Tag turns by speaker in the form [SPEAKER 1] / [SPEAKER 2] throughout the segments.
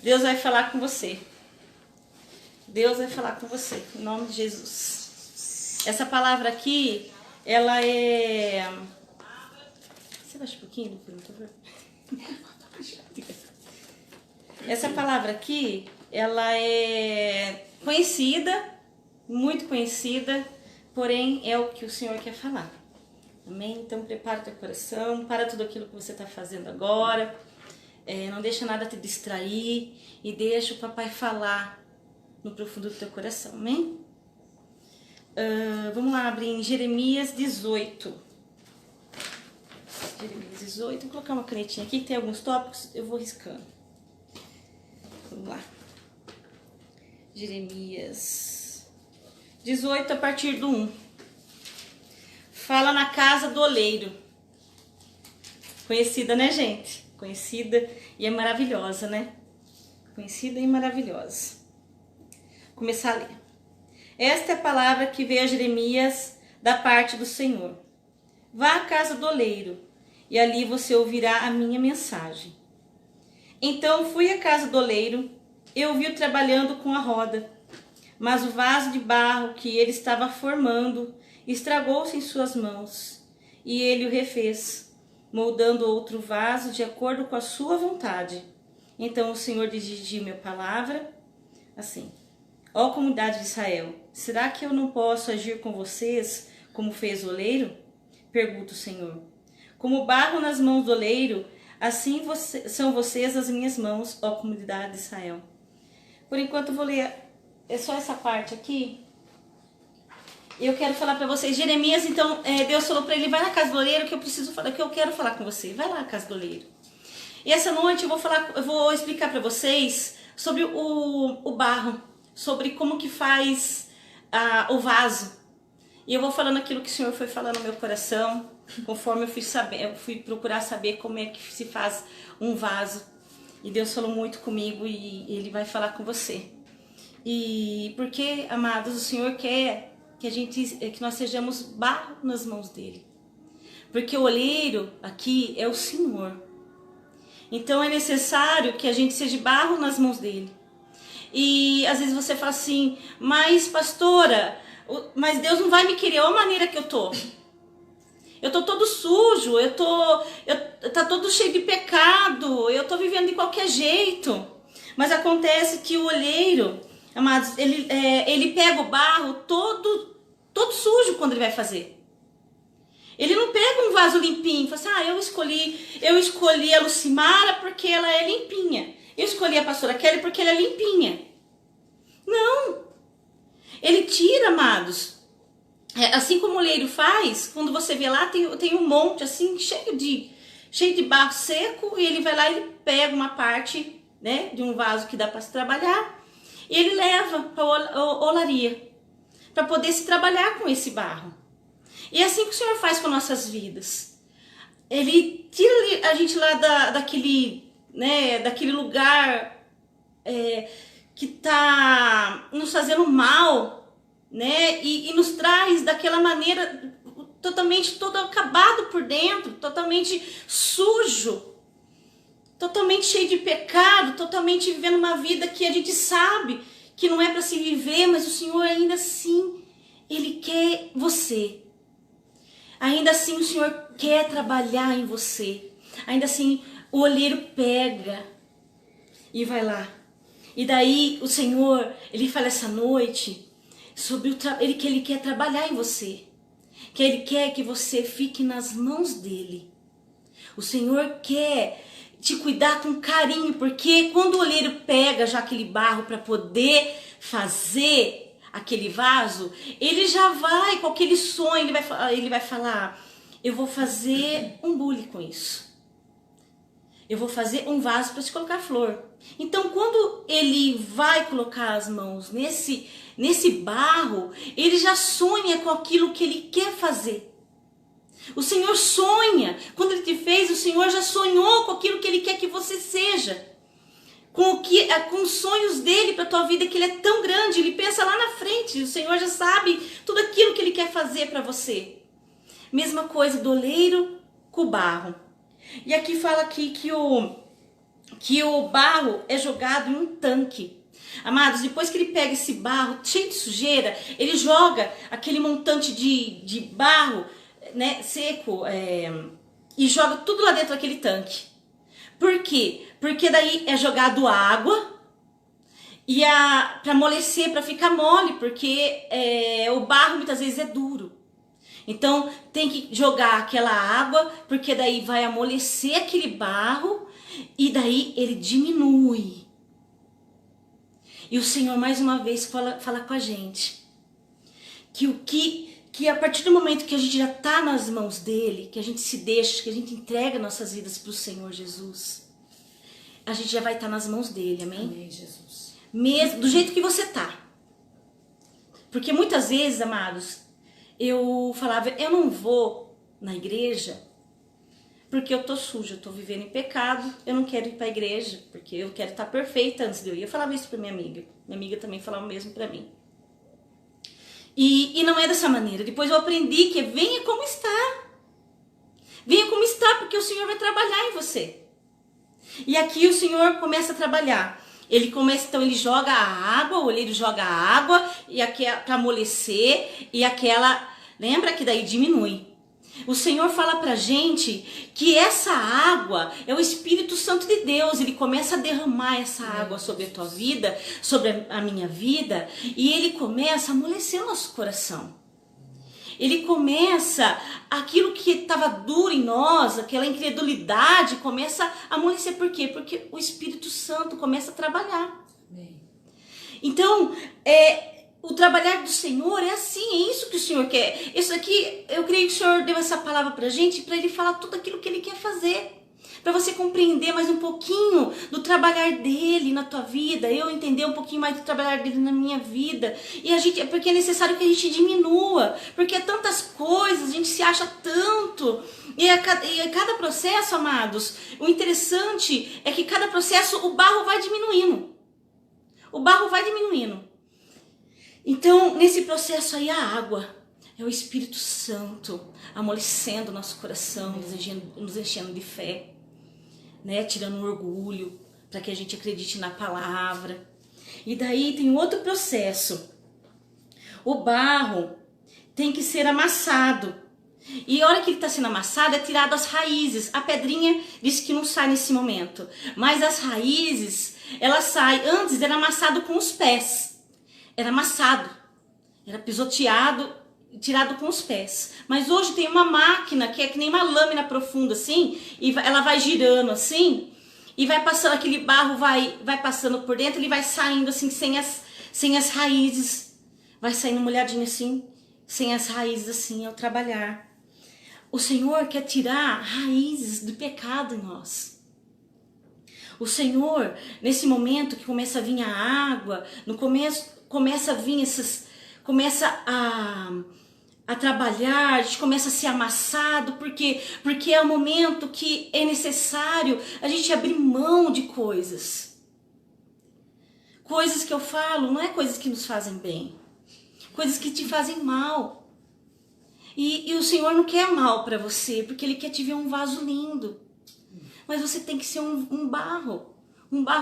[SPEAKER 1] Deus vai falar com você. Deus vai falar com você, em nome de Jesus. Essa palavra aqui, ela é... Você baixa um pouquinho, por favor? Essa palavra aqui, ela é conhecida, muito conhecida, porém é o que o Senhor quer falar. Amém? Então prepara o teu coração, para tudo aquilo que você está fazendo agora. Não deixa nada te distrair e deixa o papai falar no profundo do teu coração, amém? Vamos lá abrir em Jeremias 18. Jeremias 18, vou colocar uma canetinha aqui, que tem alguns tópicos, eu vou riscando. Vamos lá. Jeremias 18, a partir do 1. Fala na casa do oleiro. Conhecida, né, gente? Conhecida e é maravilhosa, né? Conhecida e maravilhosa. Começar a ler. Esta é a palavra que veio a Jeremias da parte do Senhor. Vá à casa do oleiro, e ali você ouvirá a minha mensagem. Então fui à casa do oleiro, eu o vi trabalhando com a roda, mas o vaso de barro que ele estava formando estragou-se em suas mãos, e ele o refez, moldando outro vaso de acordo com a sua vontade. Então o Senhor dirigiu minha palavra assim: ó comunidade de Israel, será que eu não posso agir com vocês como fez o oleiro? Pergunta o Senhor. Como barro nas mãos do oleiro, assim são vocês as minhas mãos, ó comunidade de Israel. Por enquanto eu vou ler só essa parte aqui. Eu quero falar para vocês, Jeremias, então, Deus falou para ele, vai na casa do oleiro que eu preciso falar, que eu quero falar com você. Vai lá na casa do oleiro. E essa noite eu vou explicar para vocês sobre o barro, sobre como que faz o vaso. E eu vou falando aquilo que o Senhor foi falando no meu coração, conforme eu fui procurar saber como é que se faz um vaso. E Deus falou muito comigo e Ele vai falar com você. E porque, amados, o Senhor quer que nós sejamos barro nas mãos dele. Porque o oleiro aqui é o Senhor. Então é necessário que a gente seja barro nas mãos dele. E às vezes você fala assim, mas pastora, mas Deus não vai me querer, olha a maneira que eu tô. Eu tô todo sujo, tá todo cheio de pecado, eu tô vivendo de qualquer jeito. Mas acontece que o oleiro, amados, ele pega o barro todo sujo quando ele vai fazer. Ele não pega um vaso limpinho e fala assim, eu escolhi a Lucimara porque ela é limpinha. Eu escolhi a pastora Kelly porque ela é limpinha. Não. Ele tira, amados. Assim como o oleiro faz, quando você vê lá, tem um monte assim, cheio de barro seco, e ele vai lá e ele pega uma parte, né, de um vaso que dá para se trabalhar, e ele leva para a olaria, para poder se trabalhar com esse barro. E é assim que o Senhor faz com nossas vidas. Ele tira a gente lá daquele lugar que está nos fazendo mal, né? E nos traz daquela maneira totalmente todo acabado por dentro, totalmente sujo, totalmente cheio de pecado, totalmente vivendo uma vida que a gente sabe que não é para se viver, mas o Senhor ainda assim, Ele quer você. Ainda assim o Senhor quer trabalhar em você. Ainda assim o oleiro pega e vai lá. E daí o Senhor, Ele fala essa noite sobre que Ele quer trabalhar em você. Que Ele quer que você fique nas mãos dEle. O Senhor quer te cuidar com carinho, porque quando o oleiro pega já aquele barro para poder fazer aquele vaso, ele já vai com aquele sonho, ele vai falar, eu vou fazer um bule com isso. Eu vou fazer um vaso para te colocar flor. Então, quando ele vai colocar as mãos nesse barro, ele já sonha com aquilo que ele quer fazer. O Senhor sonha. Quando Ele te fez, o Senhor já sonhou com aquilo que Ele quer que você seja. Com os sonhos dEle para a tua vida, que Ele é tão grande. Ele pensa lá na frente. O Senhor já sabe tudo aquilo que Ele quer fazer para você. Mesma coisa do oleiro com o barro. E aqui fala aqui que que o barro é jogado em um tanque. Amados, depois que ele pega esse barro cheio de sujeira, ele joga aquele montante de barro, né, seco, e joga tudo lá dentro daquele tanque. Por quê? Porque daí é jogado água e para amolecer, para ficar mole, porque o barro muitas vezes é duro. Então tem que jogar aquela água, porque daí vai amolecer aquele barro e daí ele diminui. E o Senhor mais uma vez fala com a gente que a partir do momento que a gente já está nas mãos dele, que a gente se deixa, que a gente entrega nossas vidas para o Senhor Jesus, a gente já vai estar nas mãos dele, amém?
[SPEAKER 2] Amém, Jesus.
[SPEAKER 1] Mesmo do jeito que você tá. Porque muitas vezes, amados, eu falava, eu não vou na igreja porque eu tô suja, eu tô vivendo em pecado, eu não quero ir pra igreja, porque eu quero estar perfeita antes de eu ir. Eu falava isso pra minha amiga também falava o mesmo pra mim. E não é dessa maneira. Depois eu aprendi que venha como está. Venha como está, porque o Senhor vai trabalhar em você. E aqui o Senhor começa a trabalhar. Ele começa, então ele joga a água, o olheiro joga a água e para amolecer, e aquela, lembra que daí diminui. O Senhor fala pra gente que essa água é o Espírito Santo de Deus. Ele começa a derramar essa água sobre a tua vida, sobre a minha vida, e ele começa a amolecer o nosso coração. Ele começa, aquilo que estava duro em nós, aquela incredulidade, começa a amolecer. Por quê? Porque o Espírito Santo começa a trabalhar.
[SPEAKER 2] Amém.
[SPEAKER 1] Então, o trabalhar do Senhor é assim, é isso que o Senhor quer. Isso aqui, eu creio que o Senhor deu essa palavra pra gente, pra ele falar tudo aquilo que ele quer fazer. Pra você compreender mais um pouquinho do trabalhar dele na tua vida, eu entender um pouquinho mais do trabalhar dele na minha vida. E porque é necessário que a gente diminua, porque é tantas coisas, a gente se acha tanto. E a cada processo, amados, o interessante é que cada processo o barro vai diminuindo. O barro vai diminuindo. Então, nesse processo aí, a água é o Espírito Santo amolecendo o nosso coração, nos enchendo de fé, né? Tirando o orgulho, para que a gente acredite na palavra. E daí tem outro processo. O barro tem que ser amassado. E a hora que ele está sendo amassado, é tirado as raízes. A pedrinha diz que não sai nesse momento. Mas as raízes, ela sai. Antes era amassado com os pés. Era amassado, era pisoteado, tirado com os pés. Mas hoje tem uma máquina que é que nem uma lâmina profunda assim, e ela vai girando assim, e vai passando aquele barro, vai passando por dentro, ele vai saindo assim, sem as raízes. Vai saindo molhadinho assim, sem as raízes assim, ao trabalhar. O Senhor quer tirar raízes do pecado em nós. O Senhor, nesse momento que começa a vir a água, no começo começa a vir começa a trabalhar, a gente começa a ser amassado, porque é o momento que é necessário a gente abrir mão de coisas. Coisas que eu falo, não é coisas que nos fazem bem, coisas que te fazem mal. E o Senhor não quer mal para você, porque Ele quer te ver um vaso lindo. Mas você tem que ser um barro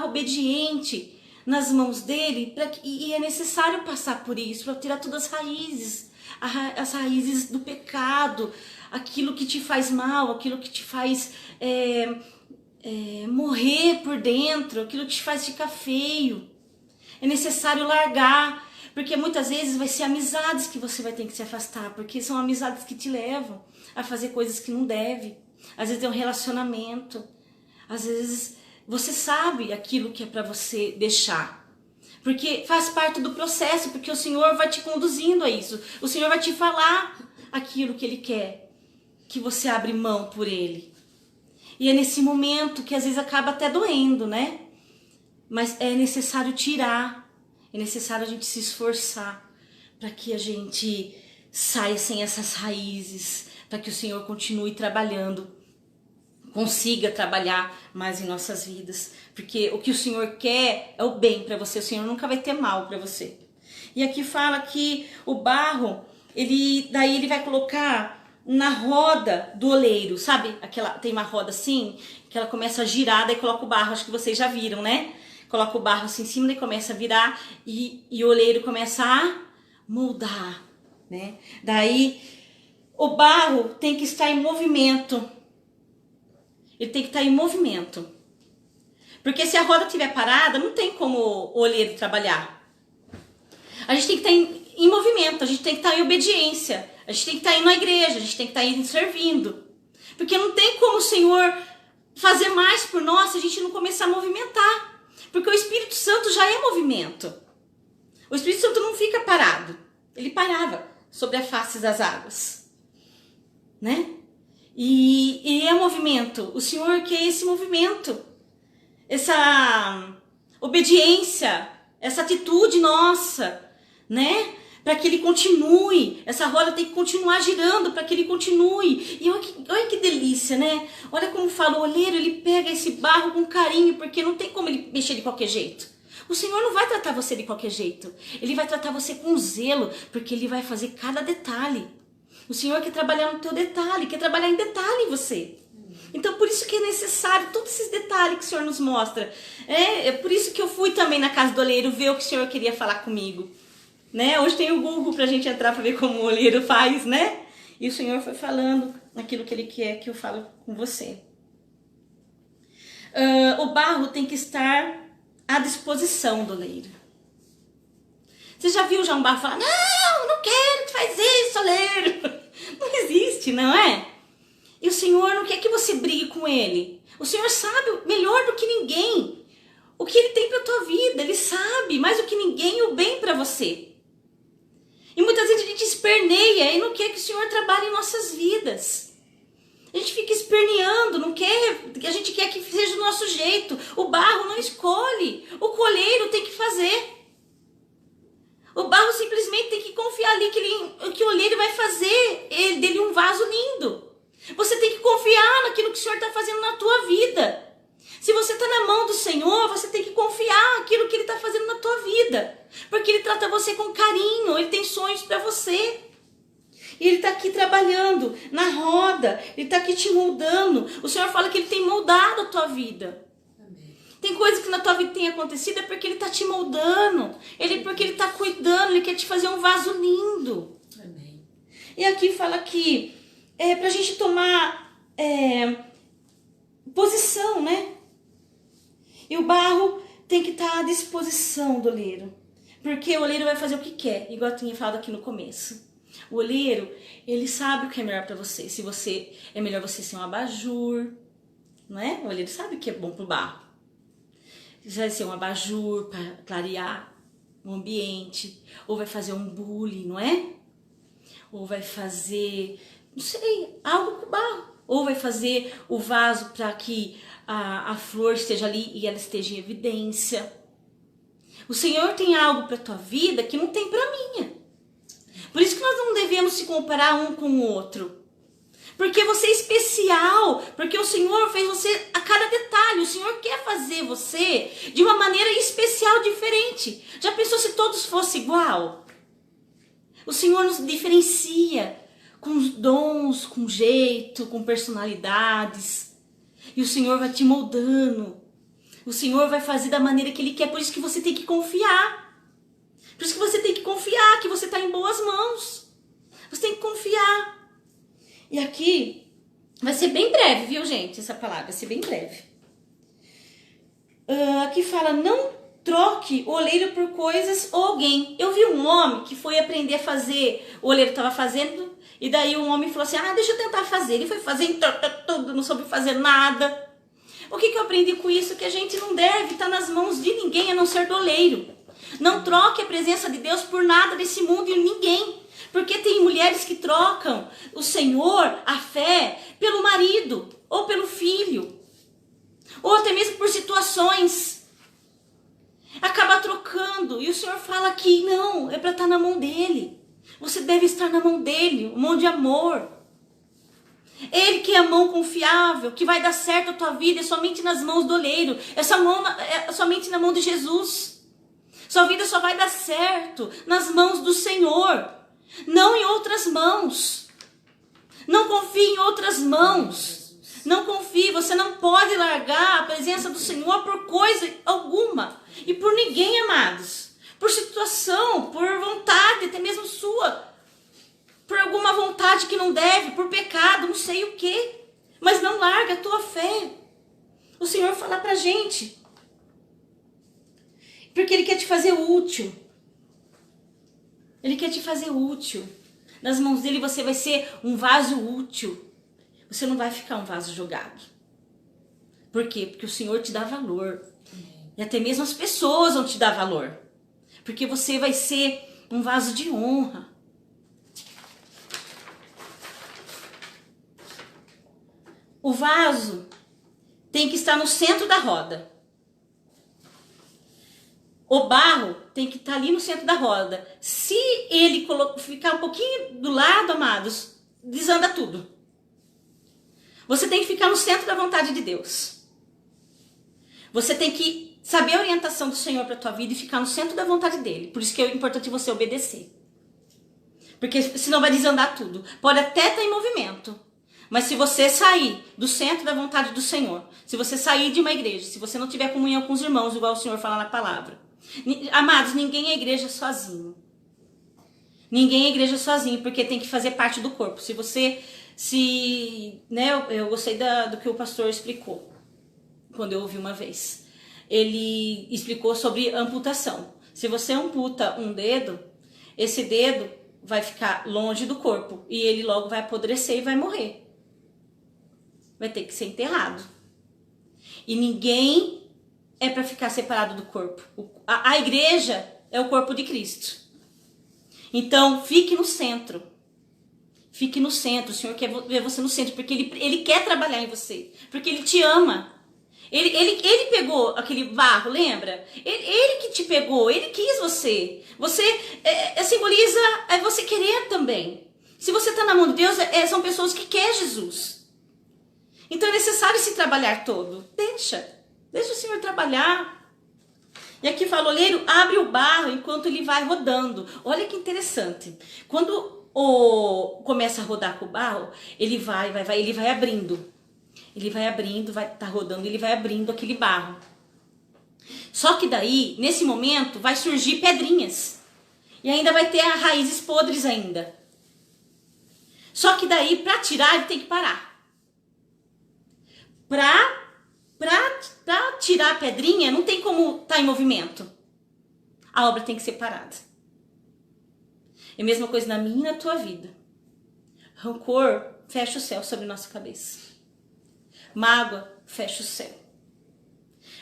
[SPEAKER 1] obediente nas mãos dele, e é necessário passar por isso, para tirar todas as raízes do pecado, aquilo que te faz mal, aquilo que te faz morrer por dentro, aquilo que te faz ficar feio. É necessário largar, porque muitas vezes vai ser amizades que você vai ter que se afastar, porque são amizades que te levam a fazer coisas que não deve. Às vezes é um relacionamento, às vezes você sabe aquilo que é para você deixar, porque faz parte do processo, porque o Senhor vai te conduzindo a isso, o Senhor vai te falar aquilo que Ele quer, que você abre mão por Ele. E é nesse momento que às vezes acaba até doendo, né? Mas é necessário tirar, é necessário a gente se esforçar para que a gente saia sem essas raízes, para que o Senhor continue trabalhando, consiga trabalhar mais em nossas vidas, porque o que o Senhor quer é o bem para você, o Senhor nunca vai ter mal para você. E aqui fala que o barro, daí ele vai colocar na roda do oleiro, sabe? Tem uma roda assim, que ela começa a girar, daí coloca o barro, acho que vocês já viram, né? Coloca o barro assim em cima, daí começa a virar e o oleiro começa a moldar, né? Daí o barro tem que estar em movimento. Ele tem que estar em movimento. Porque se a roda estiver parada, não tem como o oleiro trabalhar. A gente tem que estar em movimento, a gente tem que estar em obediência. A gente tem que estar indo na igreja, a gente tem que estar indo servindo. Porque não tem como o Senhor fazer mais por nós se a gente não começar a movimentar. Porque o Espírito Santo já é movimento. O Espírito Santo não fica parado. Ele parava sobre a face das águas. Né? E é movimento. O Senhor quer esse movimento. Essa obediência, essa atitude nossa, né? Para que ele continue, essa roda tem que continuar girando para que ele continue. E olha que delícia, né? Olha como fala, o oleiro, ele pega esse barro com carinho, porque não tem como ele mexer de qualquer jeito. O Senhor não vai tratar você de qualquer jeito. Ele vai tratar você com zelo, porque ele vai fazer cada detalhe. O Senhor quer trabalhar no teu detalhe, quer trabalhar em detalhe em você. Então, por isso que é necessário todos esses detalhes que o Senhor nos mostra. É por isso que eu fui também na casa do oleiro ver o que o Senhor queria falar comigo. Né? Hoje tem o Google pra gente entrar para ver como o oleiro faz, né? E o Senhor foi falando aquilo que Ele quer que eu falo com você. O barro tem que estar à disposição do oleiro. Você já viu um barro falar, não quero que faz isso, oleiro. Não existe, não é? E o Senhor não quer que você brigue com Ele. O Senhor sabe melhor do que ninguém o que Ele tem para a tua vida. Ele sabe mais do que ninguém o bem para você. E muitas vezes a gente esperneia e não quer que o Senhor trabalhe em nossas vidas. A gente fica esperneando, não quer, a gente quer que seja do nosso jeito. O barro não escolhe, o oleiro tem que fazer. O barro simplesmente tem que confiar ali que o oleiro vai fazer dele um vaso lindo. Você tem que confiar naquilo que o Senhor está fazendo na tua vida. Se você está na mão do Senhor, você tem que confiar naquilo que Ele está fazendo na tua vida. Porque Ele trata você com carinho, Ele tem sonhos para você. E Ele está aqui trabalhando na roda, Ele está aqui te moldando. O Senhor fala que Ele tem moldado a tua vida. Amém. Tem coisas que na tua vida tem acontecido é porque Ele está te moldando. Porque Ele está cuidando, Ele quer te fazer um vaso lindo. Amém. E aqui fala que para a gente tomar posição, né? E o barro tem que estar à disposição do oleiro. Porque o oleiro vai fazer o que quer, igual eu tinha falado aqui no começo. O oleiro, ele sabe o que é melhor para você. É melhor você ser um abajur, não é? O oleiro sabe o que é bom pro barro. Você vai ser um abajur para clarear o ambiente. Ou vai fazer um bule, não é? Ou vai fazer, não sei, algo pro barro. Ou vai fazer o vaso para que a flor esteja ali e ela esteja em evidência. O Senhor tem algo para a tua vida que não tem para a minha. Por isso que nós não devemos se comparar um com o outro. Porque você é especial. Porque o Senhor fez você a cada detalhe. O Senhor quer fazer você de uma maneira especial, diferente. Já pensou se todos fossem igual? O Senhor nos diferencia com dons, com jeito, com personalidades. E o Senhor vai te moldando. O Senhor vai fazer da maneira que Ele quer. Por isso que você tem que confiar. Por isso que você tem que confiar que você está em boas mãos. Você tem que confiar. E aqui vai ser bem breve, viu, gente? Essa palavra vai ser bem breve. Aqui fala, não troque o oleiro por coisas ou alguém. Eu vi um homem que foi aprender a fazer. O oleiro estava fazendo. E daí um homem falou assim, deixa eu tentar fazer. Ele foi fazer tudo, não soube fazer nada. O que eu aprendi com isso? Que a gente não deve estar nas mãos de ninguém a não ser do oleiro. Não troque a presença de Deus por nada desse mundo e ninguém. Porque tem mulheres que trocam o Senhor, a fé, pelo marido ou pelo filho. Ou até mesmo por situações. Acaba trocando. E o Senhor fala que não, é para estar na mão dele. Você deve estar na mão dele, mão de amor. Ele que é a mão confiável, que vai dar certo a tua vida, é somente nas mãos do oleiro. Essa mão é somente na mão de Jesus. Sua vida só vai dar certo nas mãos do Senhor, não em outras mãos. Não confie em outras mãos. Não confie, você não pode largar a presença do Senhor por coisa alguma. E por ninguém, amados. Por situação, por vontade, até mesmo sua. Por alguma vontade que não deve, por pecado, não sei o quê. Mas não larga a tua fé. O Senhor fala pra gente. Porque Ele quer te fazer útil. Ele quer te fazer útil. Nas mãos dele você vai ser um vaso útil. Você não vai ficar um vaso jogado. Por quê? Porque o Senhor te dá valor. E até mesmo as pessoas vão te dar valor. Porque você vai ser um vaso de honra. O vaso tem que estar no centro da roda. O barro tem que estar ali no centro da roda. Se ele ficar um pouquinho do lado, amados, desanda tudo. Você tem que ficar no centro da vontade de Deus. Você tem que saber a orientação do Senhor para a tua vida e ficar no centro da vontade dele. Por isso que é importante você obedecer. Porque senão vai desandar tudo. Pode até estar em movimento. Mas se você sair do centro da vontade do Senhor, se você sair de uma igreja, se você não tiver comunhão com os irmãos, igual o Senhor fala na palavra. Amados, ninguém é igreja sozinho. Ninguém é igreja sozinho, porque tem que fazer parte do corpo. Eu gostei do que o pastor explicou, quando eu ouvi uma vez. Ele explicou sobre amputação. Se você amputa um dedo, esse dedo vai ficar longe do corpo e ele logo vai apodrecer e vai morrer. Vai ter que ser enterrado. E ninguém é para ficar separado do corpo. A igreja é o corpo de Cristo. Então, fique no centro. Fique no centro. O Senhor quer ver você no centro, porque Ele quer trabalhar em você. Porque Ele te ama. Ele pegou aquele barro, lembra? Ele que te pegou, Ele quis você. Você simboliza você querer também. Se você está na mão de Deus, são pessoas que querem Jesus. Então é necessário esse trabalhar todo. Deixa o Senhor trabalhar. E aqui fala, olheiro, abre o barro enquanto ele vai rodando. Olha que interessante. Quando começa a rodar com o barro, ele vai abrindo. Ele vai abrindo, vai estar rodando, ele vai abrindo aquele barro. Só que daí, nesse momento, vai surgir pedrinhas. E ainda vai ter raízes podres ainda. Só que daí, para tirar, ele tem que parar. Para tirar a pedrinha, não tem como estar em movimento. A obra tem que ser parada. É a mesma coisa na minha e na tua vida. Rancor fecha o céu sobre nossa cabeça. Mágoa fecha o céu.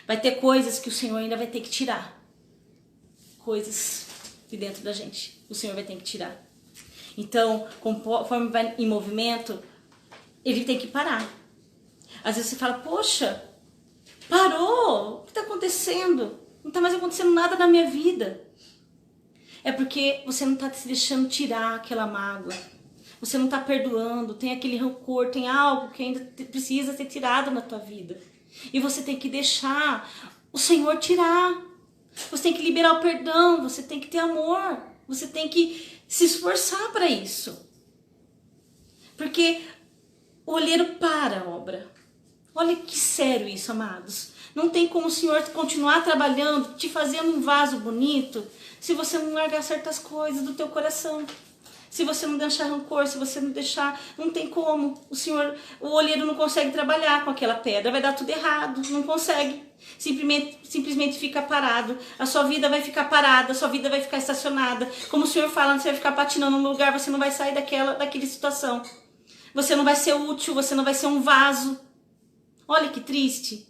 [SPEAKER 1] Vai ter coisas que o Senhor ainda vai ter que tirar. Coisas de dentro da gente. O Senhor vai ter que tirar. Então, conforme vai em movimento, ele tem que parar. Às vezes você fala, poxa, parou, o que está acontecendo? Não está mais acontecendo nada na minha vida. É porque você não está se deixando tirar aquela mágoa. Você não está perdoando, tem aquele rancor, tem algo que ainda precisa ser tirado na tua vida. E você tem que deixar o Senhor tirar. Você tem que liberar o perdão, você tem que ter amor. Você tem que se esforçar para isso. Porque o olheiro para a obra. Olha que sério isso, amados. Não tem como o Senhor continuar trabalhando, te fazendo um vaso bonito, se você não largar certas coisas do teu coração. Se você não deixar rancor, se você não deixar, não tem como. O olheiro não consegue trabalhar com aquela pedra, vai dar tudo errado, não consegue. Simplesmente fica parado. A sua vida vai ficar parada, a sua vida vai ficar estacionada. Como o Senhor fala, você vai ficar patinando no lugar, você não vai sair daquela situação. Você não vai ser útil, você não vai ser um vaso. Olha que triste.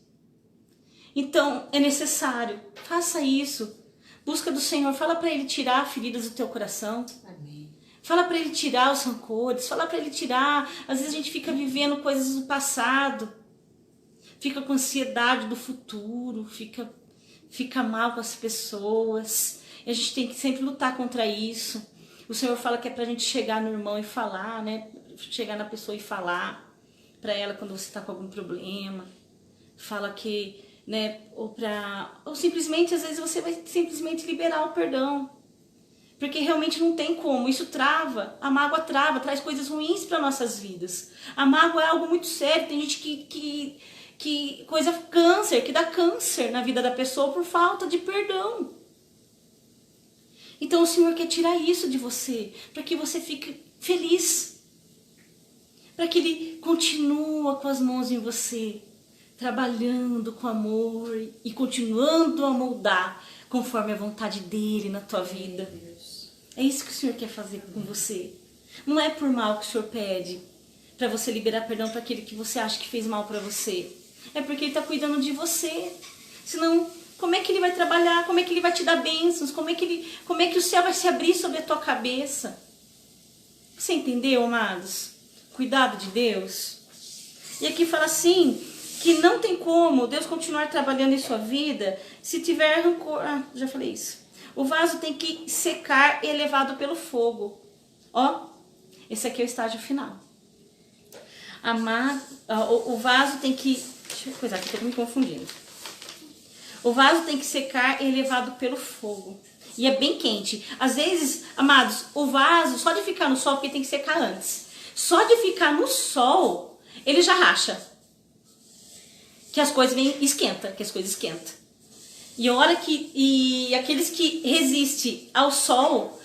[SPEAKER 1] Então, é necessário. Faça isso. Busca do Senhor. Fala para Ele tirar feridas do teu coração.
[SPEAKER 2] Amém.
[SPEAKER 1] Fala para Ele tirar os rancores. Fala para Ele tirar. Às vezes a gente fica vivendo coisas do passado. Fica com ansiedade do futuro. Fica mal com as pessoas. E a gente tem que sempre lutar contra isso. O Senhor fala que é pra gente chegar no irmão e falar, né? Chegar na pessoa e falar para ela quando você está com algum problema. Fala que, né, ou simplesmente, às vezes você vai simplesmente liberar o perdão.
[SPEAKER 2] Porque realmente não tem como, isso trava, a mágoa trava, traz coisas ruins para nossas vidas. A mágoa é algo muito sério, tem gente que coisa câncer, que dá câncer na vida da pessoa por falta de perdão. Então o Senhor quer tirar isso de você, para que você fique feliz. Para que Ele continue com as mãos em você, trabalhando com amor e continuando a moldar conforme a vontade dEle na tua vida. É isso que o Senhor quer fazer com você. Não é por mal que o Senhor pede, para você liberar perdão para aquele que você acha que fez mal para você. É porque Ele está cuidando de você. Senão, como é que Ele vai trabalhar? Como é que Ele vai te dar bênçãos? Como é que o céu vai se abrir sobre a tua cabeça? Você entendeu, amados? Cuidado de Deus. E aqui fala assim, que não tem como Deus continuar trabalhando em sua vida se tiver rancor. Ah, já falei isso. O vaso tem que secar e é levado pelo fogo. Ó, esse aqui é o estágio final. O vaso tem que... Deixa eu coisar aqui, tô me confundindo. O vaso tem que secar e é levado pelo fogo. E é bem quente. Às vezes, amados, o vaso, só de ficar no sol, porque tem que secar antes. Só de ficar no sol, ele já racha. Que as coisas esquentam. E aqueles que resistem ao sol,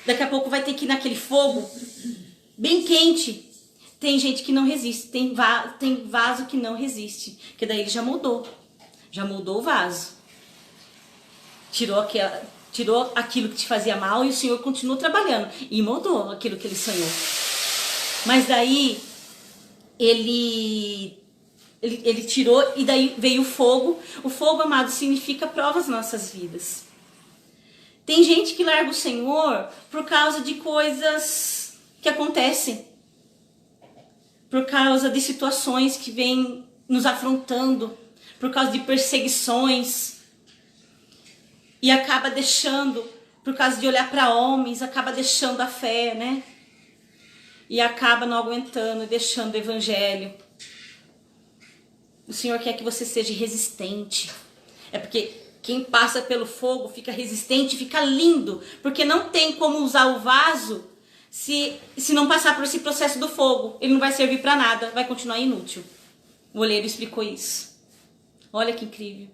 [SPEAKER 2] daqui a pouco vai ter que ir naquele fogo bem quente. Tem gente que não resiste, tem vaso que não resiste, que daí ele já moldou o vaso. Tirou aquilo que te fazia mal e o Senhor continuou trabalhando e moldou aquilo que ele sonhou. Mas daí ele tirou e daí veio o fogo. O fogo, amado, significa provas nas nossas vidas. Tem gente que larga o Senhor por causa de coisas que acontecem. Por causa de situações que vêm nos afrontando. Por causa de perseguições. E acaba deixando, por causa de olhar para homens, acaba deixando a fé, né? E acaba não aguentando e deixando o evangelho. O Senhor quer que você seja resistente. É porque quem passa pelo fogo fica resistente, fica lindo. Porque não tem como usar o vaso se não passar por esse processo do fogo. Ele não vai servir para nada, vai continuar inútil. O oleiro explicou isso. Olha que incrível.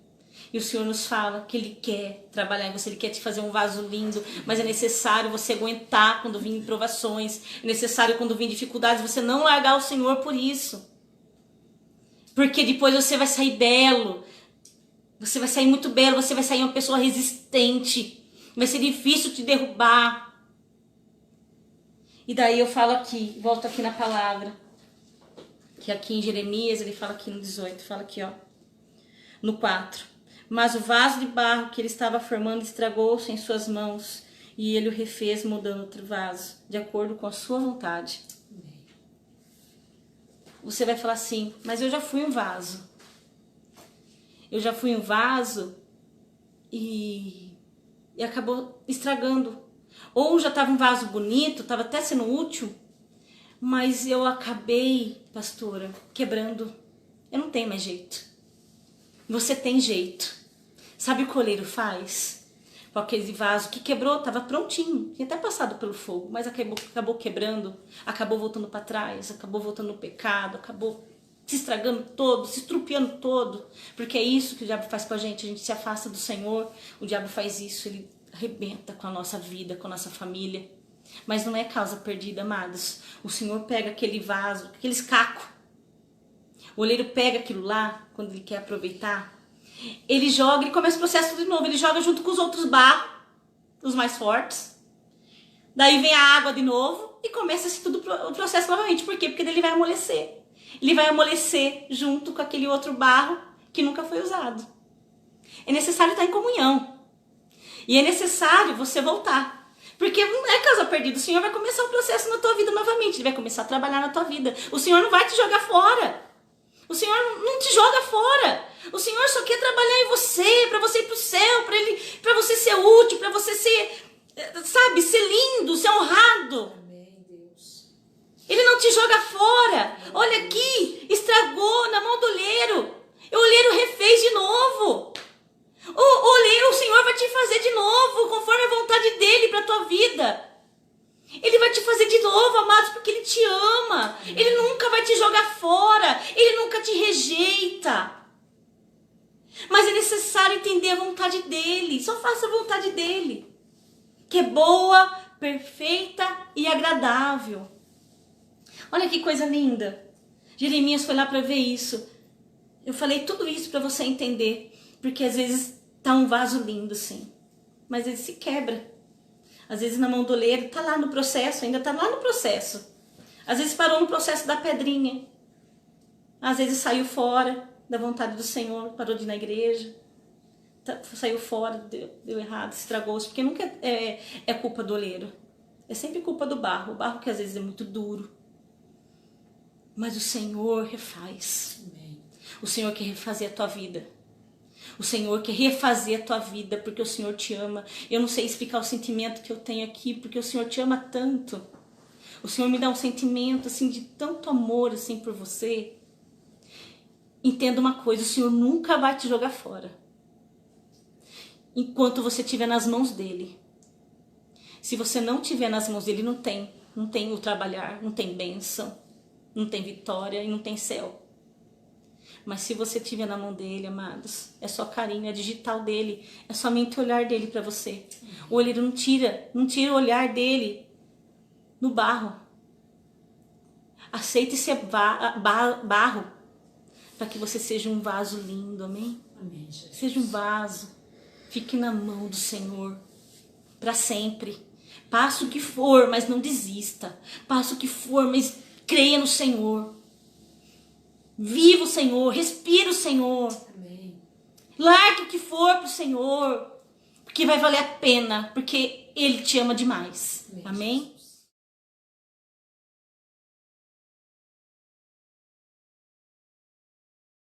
[SPEAKER 2] E o Senhor nos fala que Ele quer trabalhar em você, Ele quer te fazer um vaso lindo, mas é necessário você aguentar quando vir provações, é necessário quando vir dificuldades, você não largar o Senhor por isso. Porque depois você vai sair belo, você vai sair muito belo, você vai sair uma pessoa resistente, vai ser difícil te derrubar. E daí eu falo aqui, volto aqui na palavra, que aqui em Jeremias, ele fala aqui no 18, fala aqui ó, no 4. Mas o vaso de barro que ele estava formando estragou-se em suas mãos, e ele o refez mudando outro vaso, de acordo com a sua vontade. Você vai falar assim, mas eu já fui um vaso. Eu já fui um vaso e acabou estragando. Ou já estava um vaso bonito, estava até sendo útil, mas eu acabei, pastora, quebrando. Eu não tenho mais jeito. Você tem jeito. Sabe o que o oleiro faz? Com aquele vaso que quebrou, estava prontinho. Tinha até passado pelo fogo, mas acabou quebrando. Acabou voltando para trás, acabou voltando no pecado, acabou se estragando todo, se estrupiando todo. Porque é isso que o diabo faz com a gente se afasta do Senhor. O diabo faz isso, ele arrebenta com a nossa vida, com a nossa família. Mas não é causa perdida, amados. O Senhor pega aquele vaso, aqueles cacos. O oleiro pega aquilo lá, quando ele quer aproveitar, ele joga, ele começa o processo de novo, ele joga junto com os outros barros, os mais fortes. Daí vem a água de novo e começa tudo o processo novamente. Por quê? Porque daí ele vai amolecer. Ele vai amolecer junto com aquele outro barro que nunca foi usado. É necessário estar em comunhão. E é necessário você voltar. Porque não é causa perdida. O Senhor vai começar um processo na tua vida novamente. Ele vai começar a trabalhar na tua vida. O Senhor não vai te jogar fora. O Senhor não te joga fora. O Senhor só quer trabalhar em você, para você ir para o céu, para você ser útil, para você ser, sabe, ser lindo, ser honrado.
[SPEAKER 3] Amém, Deus.
[SPEAKER 2] Ele não te joga fora. Olha aqui, estragou na mão do oleiro. O oleiro refez de novo. O oleiro, o Senhor vai te fazer de novo, conforme a vontade dele para tua vida. Ele vai te fazer de novo, amados, porque Ele te ama. Ele nunca vai te jogar fora. Ele nunca te rejeita. Mas é necessário entender a vontade dEle. Só faça a vontade dEle, que é boa, perfeita e agradável. Olha que coisa linda. Jeremias foi lá para ver isso. Eu falei tudo isso para você entender. Porque às vezes tá um vaso lindo, sim, mas ele se quebra. Às vezes na mão do oleiro, tá lá no processo, ainda tá lá no processo. Às vezes parou no processo da pedrinha. Às vezes saiu fora da vontade do Senhor, parou de ir na igreja. Saiu fora, deu errado, estragou-se. Porque nunca é culpa do oleiro. É sempre culpa do barro. O barro que às vezes é muito duro. Mas o Senhor refaz. Amém. O Senhor quer refazer a tua vida. O Senhor quer refazer a tua vida, porque o Senhor te ama. Eu não sei explicar o sentimento que eu tenho aqui, porque o Senhor te ama tanto. O Senhor me dá um sentimento assim de tanto amor assim por você. Entenda uma coisa, o Senhor nunca vai te jogar fora. Enquanto você estiver nas mãos dEle. Se você não estiver nas mãos dEle, não tem o trabalhar, não tem bênção, não tem vitória e não tem céu. Mas se você estiver na mão dEle, amados, é só carinho, é digital dEle, é somente o olhar dEle para você. O olheiro não tira o olhar dEle no barro. Aceite ser barro para que você seja um vaso lindo, amém? Amém, Jesus. Seja um vaso, fique na mão do Senhor para sempre. Passe o que for, mas não desista. Passe o que for, mas creia no Senhor. Viva o Senhor, respira o Senhor. Amém. Largue o que for pro Senhor, porque vai valer a pena, porque Ele te ama demais. Amém? Amém?